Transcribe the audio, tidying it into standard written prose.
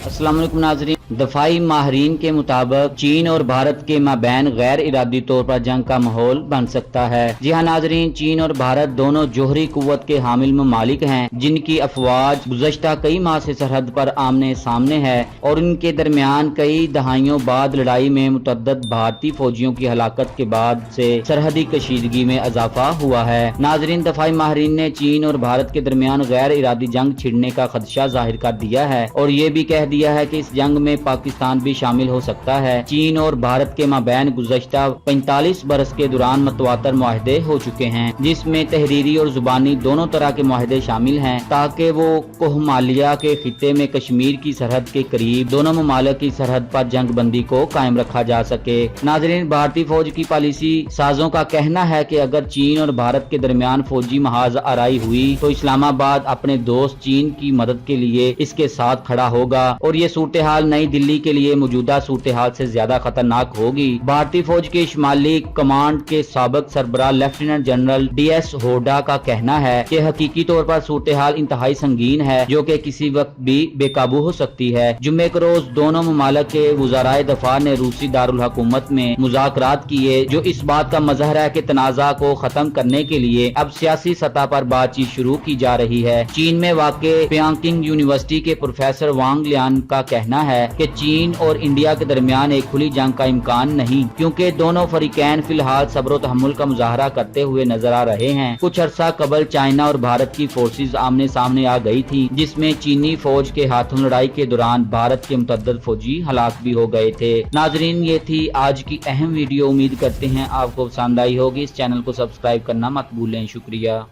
अस्सलाम वालेकुम नाज़रीन। दफाई माहरीन के मुताबिक चीन और भारत के माबैन गैर इरादी तौर पर जंग का माहौल बन सकता है। जी हाँ नाज़रीन, चीन और भारत दोनों जोहरी कुव्वत के हामिल ममालिक हैं, जिनकी अफवाज गुज़श्ता कई माह से सरहद पर आमने सामने है और इनके दरमियान कई दहाइयों बाद लड़ाई में मुतअद्दिद भारतीय फौजियों की हलाकत के बाद से सरहदी कशीदगी में इजाफा हुआ है। नाज़रीन, दफाई माहरीन ने चीन और भारत के दरमियान गैर इरादी जंग छिड़ने का खदशा जाहिर कर दिया है और ये भी कह दिया है कि इस जंग में पाकिस्तान भी शामिल हो सकता है। चीन और भारत के माबैन गुज़श्ता 45 बरस के दौरान मतवातर मुआहदे हो चुके हैं, जिसमें तहरीरी और जुबानी दोनों तरह के मुआहदे शामिल हैं, ताकि वो कोहमालिया के खिते में कश्मीर की सरहद के करीब दोनों ममालिक की सरहद पर जंग बंदी को कायम रखा जा सके। नाज़रीन, भारतीय फौज की पॉलिसी साजों का कहना है कि अगर चीन और भारत के दरमियान फौजी महाज आराई हुई तो इस्लामाबाद अपने दोस्त चीन की मदद के लिए इसके साथ खड़ा होगा और ये सूरत हाल नई दिल्ली के लिए मौजूदा सूरत हाल से ज्यादा खतरनाक होगी। भारतीय फौज के शुमाली कमांड के साबिक सरबराह लेफ्टिनेंट जनरल DS होडा का कहना है कि हकीकी तौर पर सूरत हाल इंतहाई संगीन है, जो कि किसी वक्त भी बेकाबू हो सकती है। जुम्मे के रोज दोनों ममालिक के वज़राए दफा ने रूसी दारुल हुकूमत में मुज़ाकरात किए, जो इस बात का मज़हर है कि तनाज़ा को खत्म करने के लिए अब सियासी सतह पर बातचीत शुरू की जा रही है। चीन में वाक़े प्यांकिंग यूनिवर्सिटी के प्रोफेसर वांग लियान का कहना है कि चीन और इंडिया के दरमियान एक खुली जंग का इम्कान नहीं, क्योंकि दोनों फरीकैन फिलहाल सब्र और तहम्मुल का मुजाहरा करते हुए नजर आ रहे हैं। कुछ अरसा कबल चाइना और भारत की फोर्सेज आमने सामने आ गई थी, जिसमें चीनी फौज के हाथों लड़ाई के दौरान भारत के मुतअद्दिद फौजी हलाक भी हो गए थे। नाजरीन, ये थी आज की अहम वीडियो। उम्मीद करते हैं आपको पसंद आई होगी। इस चैनल को सब्सक्राइब करना मत भूलें। शुक्रिया।